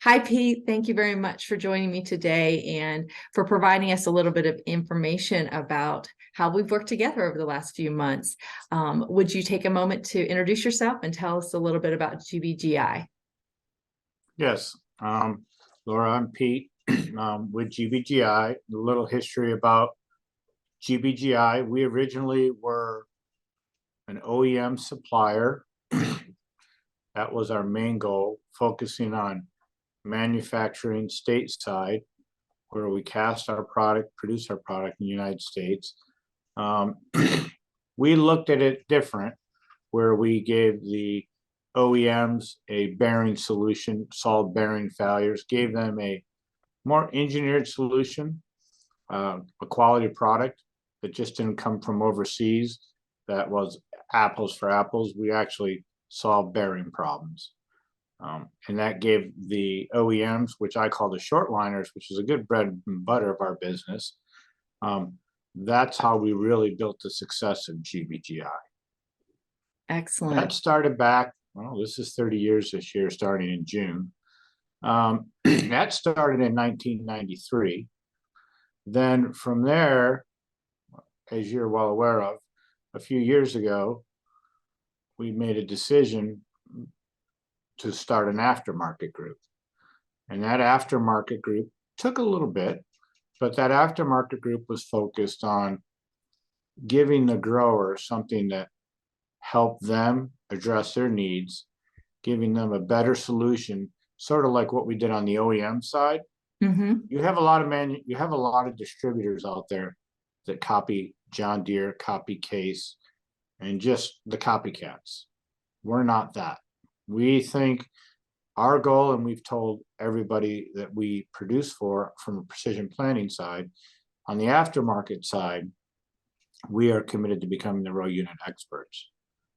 Hi, Pete. Thank you very much for joining me today and for providing us a little bit of information about how we've worked together over the last few months. Would you take a moment to introduce yourself and tell us a little bit about GBGI? Yes, Laura, I'm Pete with GBGI. A little history about GBGI. We originally were an OEM supplier. That was our main goal, focusing on manufacturing stateside, where we cast our product, produce our product in the United States. We looked at it different, where we gave the OEMs a bearing solution, solved bearing failures, gave them a more engineered solution, a quality product that just didn't come from overseas, that was apples for apples. We actually solved bearing problems. And that gave the OEMs, which I call the short liners, which is a good bread and butter of our business. That's how we really built the success of GBGI. Excellent. That started back, well, this is 30 years this year, starting in June. That started in 1993. Then from there, as you're well aware of, a few years ago, we made a decision to start an aftermarket group. And that aftermarket group took a little bit, but that aftermarket group was focused on giving the grower something that helped them address their needs, giving them a better solution, sort of like what we did on the OEM side. Mm-hmm. You have a lot of distributors out there that copy John Deere, copy Case, and just the copycats. We're not that. We think our goal, and we've told everybody that we produce for from a precision planting side, on the aftermarket side, we are committed to becoming the row unit experts.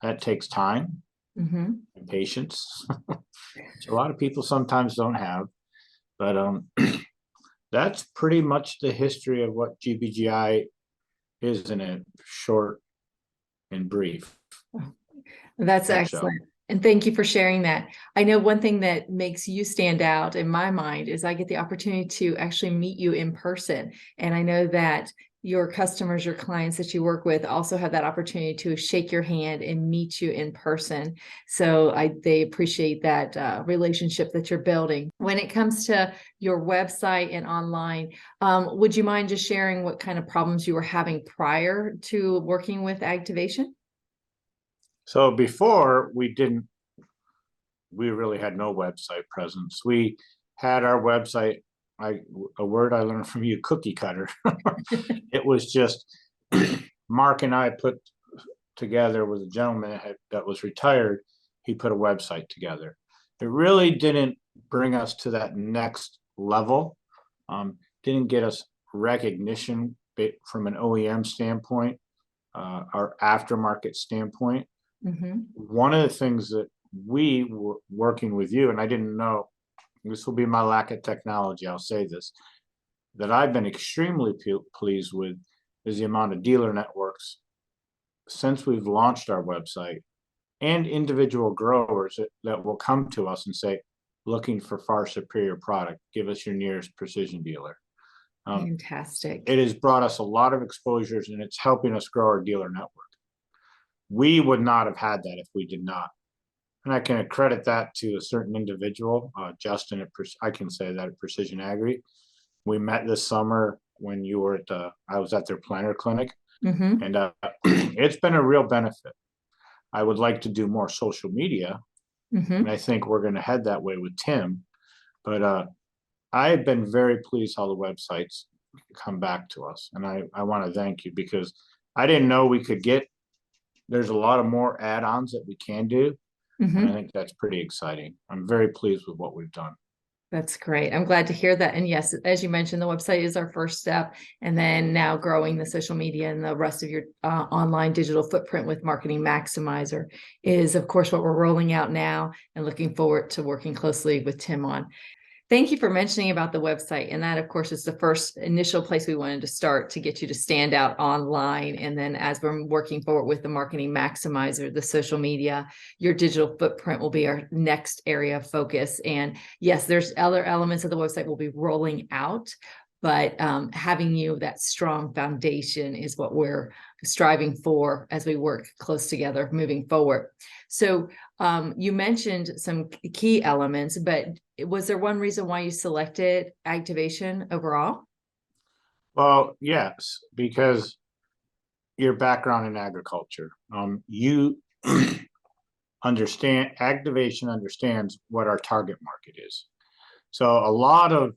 That takes time and patience. So a lot of people sometimes don't have, but that's pretty much the history of what GBGI is in a short and brief. That's nutshell. excellent. And thank you for sharing that. I know one thing that makes you stand out in my mind is I get the opportunity to actually meet you in person. And I know that your customers, your clients that you work with also have that opportunity to shake your hand and meet you in person. So they appreciate that relationship that you're building. When it comes to your website and online, would you mind just sharing what kind of problems you were having prior to working with Agtivation? So before, we really had no website presence. We had our website, a word I learned from you, cookie cutter. It was just Mark and I put together with a gentleman that was retired. He put a website together. It really didn't bring us to that next level. Didn't get us recognition from an OEM standpoint, our aftermarket standpoint. One of the things that we were working with you, and I didn't know, this will be my lack of technology, I'll say this, that I've been extremely pleased with is the amount of dealer networks since we've launched our website, and individual growers that will come to us and say, looking for far superior product, give us your nearest precision dealer. Fantastic. It has brought us a lot of exposures, and it's helping us grow our dealer network. We would not have had that if we did not. And I can accredit that to a certain individual, Justin, I can say that at Precision Agri. We met this summer when you were I was at their planter clinic, and it's been a real benefit. I would like to do more social media, and I think we're going to head that way with Tim. But I've been very pleased how the websites come back to us, and I want to thank you, because I didn't know we could get. There's a lot of more add-ons that we can do. And I think that's pretty exciting. I'm very pleased with what we've done. That's great. I'm glad to hear that. And yes, as you mentioned, the website is our first step. And then now growing the social media and the rest of your online digital footprint with Marketing Maximizer is, of course, what we're rolling out now and looking forward to working closely with Tim on. Thank you for mentioning about the website. And that, of course, is the first initial place we wanted to start to get you to stand out online. And then as we're working forward with the marketing maximizer, the social media, your digital footprint will be our next area of focus. And yes, there's other elements of the website we'll be rolling out, but having you that strong foundation is what we're striving for as we work close together moving forward. So you mentioned some key elements, but was there one reason why you selected Agtivation overall? Well, yes, because your background in agriculture, you understand, Activation understands what our target market is. So a lot of,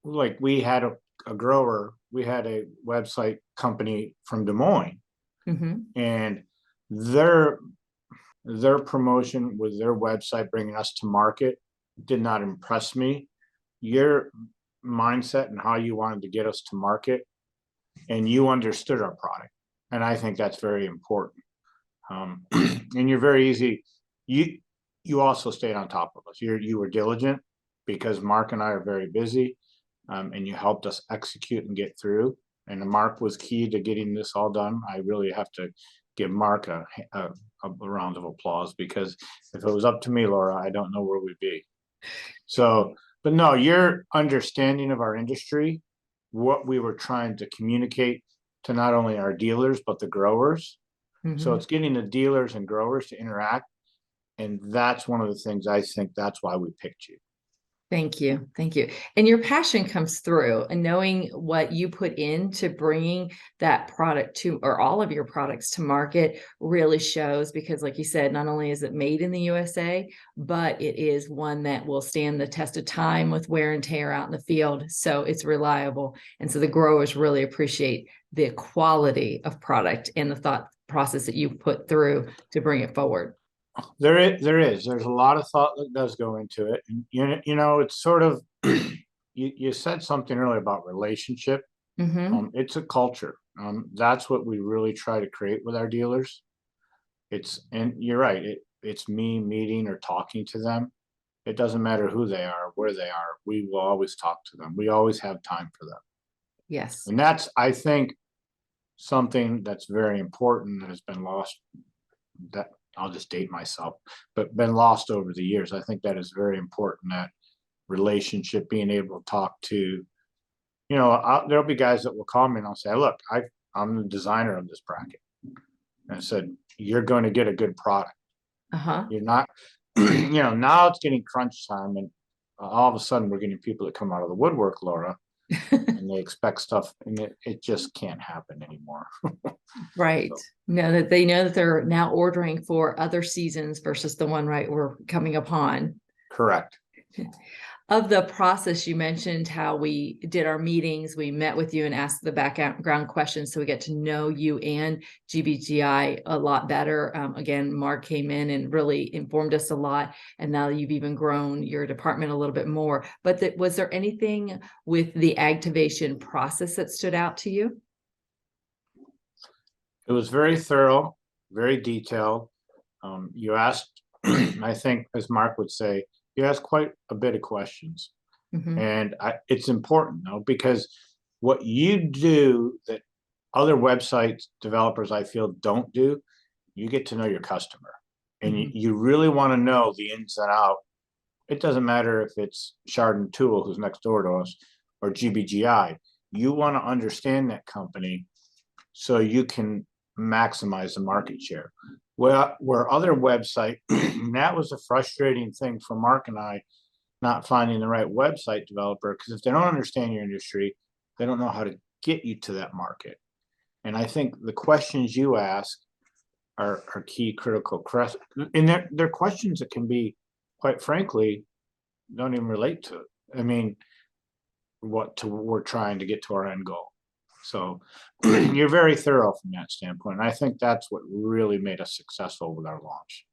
like, we had a grower, we had a website company from Des Moines, and their promotion with their website bringing us to market did not impress me. Your mindset and how you wanted to get us to market, and you understood our product, and I think that's very important. And you're very easy. You also stayed on top of us. You were diligent, because Mark and I are very busy, and you helped us execute and get through. And Mark was key to getting this all done. I really have to give Mark a round of applause, because if it was up to me, Laura, I don't know where we'd be. So, but no, your understanding of our industry, what we were trying to communicate to not only our dealers, but the growers. So it's getting the dealers and growers to interact. And that's one of the things, I think that's why we picked you. Thank you. Thank you. And your passion comes through, and knowing what you put into bringing that product to, or all of your products to market, really shows, because like you said, not only is it made in the USA, but it is one that will stand the test of time with wear and tear out in the field. So it's reliable. And so the growers really appreciate the quality of product and the thought process that you put through to bring it forward. There's a lot of thought that does go into it. And you know, it's sort of, you said something earlier about relationship. It's a culture. That's what we really try to create with our dealers. And you're right, it's me meeting or talking to them. It doesn't matter who they are, where they are, we will always talk to them. We always have time for them. Yes. And that's, I think, something that's very important that has been lost, that I'll just date myself, but been lost over the years. I think that is very important, that relationship, being able to talk to, you know, there'll be guys that will call me and I'll say, look, I'm the designer of this bracket. And I said, you're going to get a good product. You're not, you know, now it's getting crunch time, and all of a sudden we're getting people that come out of the woodwork, Laura, and they expect stuff, and it just can't happen anymore. Right. So. No, that they know that they're now ordering for other seasons versus the one we're coming upon. Correct. Of the process, you mentioned how we did our meetings. We met with you and asked the background questions, so we get to know you and GBGI a lot better. Again, Mark came in and really informed us a lot, and now you've even grown your department a little bit more. But was there anything with the Agtivation process that stood out to you? It was very thorough, very detailed. You asked, I think, as Mark would say, you asked quite a bit of questions. And it's important, though, because what you do that other website developers, I feel, don't do, you get to know your customer. And you really want to know the ins and out. It doesn't matter if it's Chardon Tool, who's next door to us, or GBGI. You want to understand that company so you can maximize the market share. Well, where other website, that was a frustrating thing for Mark and I, not finding the right website developer, because if they don't understand your industry, they don't know how to get you to that market. And I think the questions you ask are key, critical, and they're questions that can be, quite frankly, don't even relate to it. I mean, we're trying to get to our end goal. So you're very thorough from that standpoint. And I think that's what really made us successful with our launch.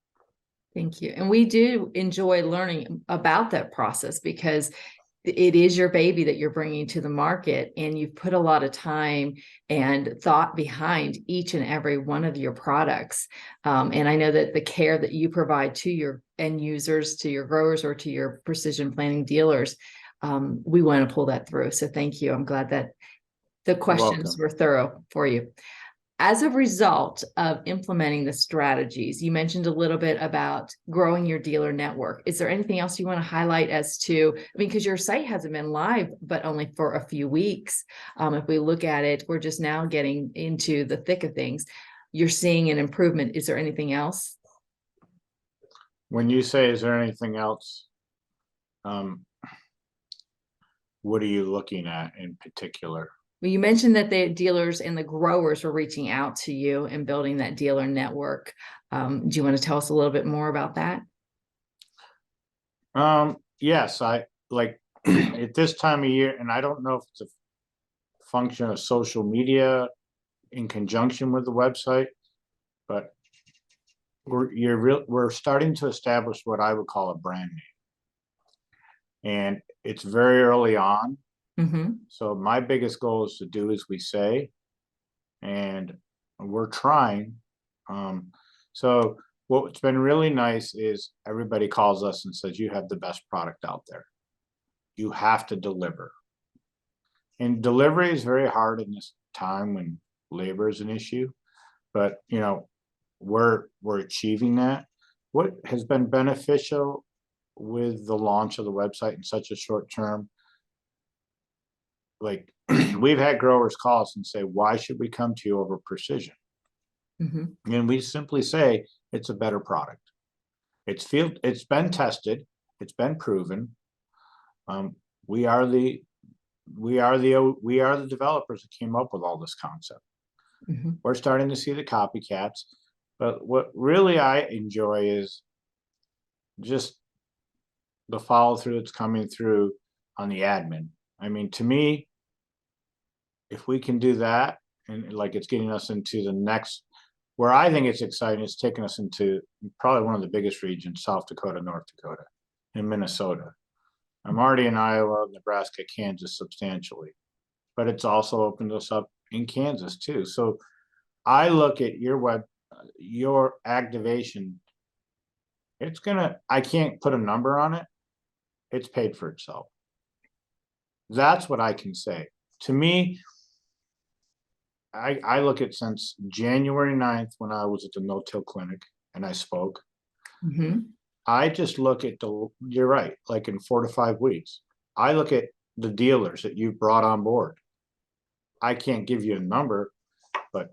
Thank you. And we do enjoy learning about that process, because it is your baby that you're bringing to the market, and you've put a lot of time and thought behind each and every one of your products. And I know that the care that you provide to your end users, to your growers, or to your precision planting dealers, we want to pull that through. So thank you. I'm glad that the questions welcome. were thorough for you. As a result of implementing the strategies, you mentioned a little bit about growing your dealer network. Is there anything else you want to highlight as to, I mean, because your site hasn't been live, but only for a few weeks. If we look at it, we're just now getting into the thick of things. You're seeing an improvement. Is there anything else? When you say, is there anything else? What are you looking at in particular? Well, you mentioned that the dealers and the growers were reaching out to you and building that dealer network. Do you want to tell us a little bit more about that? Yes, I like at this time of year, and I don't know if it's a function of social media in conjunction with the website, but we're starting to establish what I would call a brand name. And it's very early on. Mm-hmm. So my biggest goal is to do as we say, and we're trying. So what's been really nice is everybody calls us and says, you have the best product out there. You have to deliver. And delivery is very hard in this time when labor is an issue, but you know, we're achieving that. What has been beneficial with the launch of the website in such a short term, like we've had growers call us and say, why should we come to you over precision? Mm-hmm. And we simply say it's a better product. It's been tested, it's been proven. We are the developers that came up with all this concept. Mm-hmm. We're starting to see the copycats, but what really I enjoy is just the follow through that's coming through on the admin. I mean, to me, if we can do that, and like it's getting us into the next, where I think it's exciting, it's taking us into probably one of the biggest regions, South Dakota, North Dakota, and Minnesota. I'm already in Iowa, Nebraska, Kansas substantially, but it's also opened us up in Kansas too. So I look at your Agtivation, I can't put a number on it. It's paid for itself. That's what I can say. To me, I look at since January 9th when I was at the no-till clinic and I spoke, Mm-hmm. I just look at you're right, like in 4 to 5 weeks, I look at the dealers that you've brought on board. I can't give you a number, but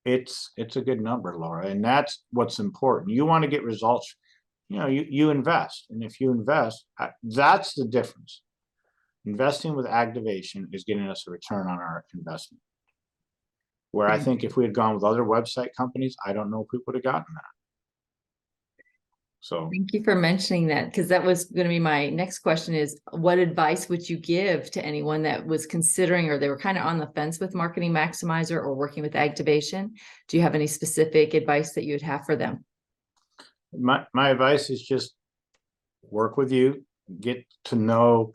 it's a good number, Laura, and that's what's important. You want to get results, you know, you invest, and if you invest, that's the difference. Investing with Agtivation is getting us a return on our investment. Where I think if we had gone with other website companies, I don't know if we would have gotten that. So Thank you for mentioning that, because that was going to be my next question is, what advice would you give to anyone that was considering, or they were kind of on the fence with Marketing Maximizer or working with Agtivation? Do you have any specific advice that you would have for them? my advice is just work with you, get to know.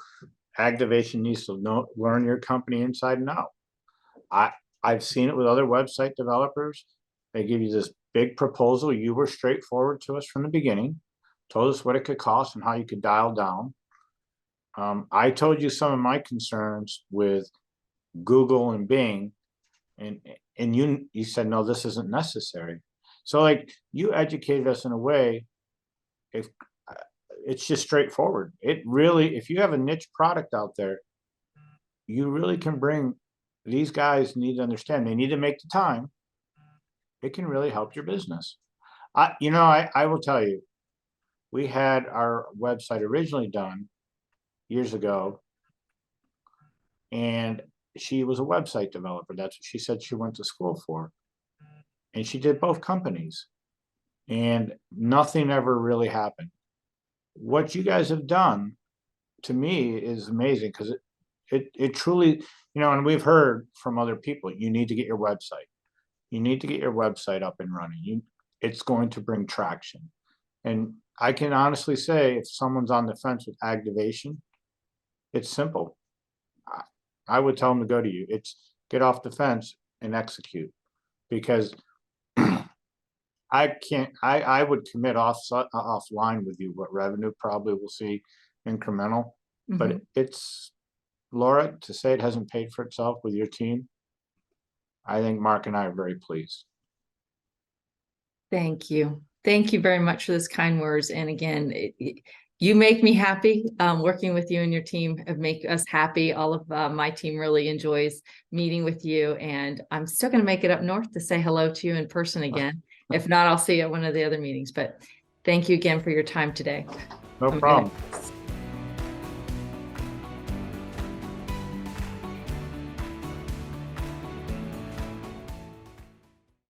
Agtivation needs to learn your company inside and out. I've seen it with other website developers. They give you this big proposal. You were straightforward to us from the beginning, told us what it could cost and how you could dial down. I told you some of my concerns with Google and Bing, and you said, no, this isn't necessary. So like you educated us in a way, if it's just straightforward. It really, if you have a niche product out there, you really can bring, these guys need to understand, they need to make the time. It can really help your business. I will tell you, we had our website originally done years ago, and she was a website developer. That's what she said she went to school for. And she did both companies, and nothing ever really happened. What you guys have done to me is amazing, because it truly, you know, and we've heard from other people, you need to get your website. You need to get your website up and running. It's going to bring traction. And I can honestly say if someone's on the fence with Agtivation, it's simple. I would tell them to go to you. It's get off the fence and execute, because I can't, I would commit offline with you what revenue probably we'll see incremental, but Mhm. it's, Laura, to say it hasn't paid for itself with your team, I think Mark and I are very pleased. Thank you. Thank you very much for those kind words. And again, you make me happy. Working with you and your team make us happy. All of my team really enjoys meeting with you. And I'm still going to make it up north to say hello to you in person again. If not, I'll see you at one of the other meetings. But thank you again for your time today. No I'm gonna problem.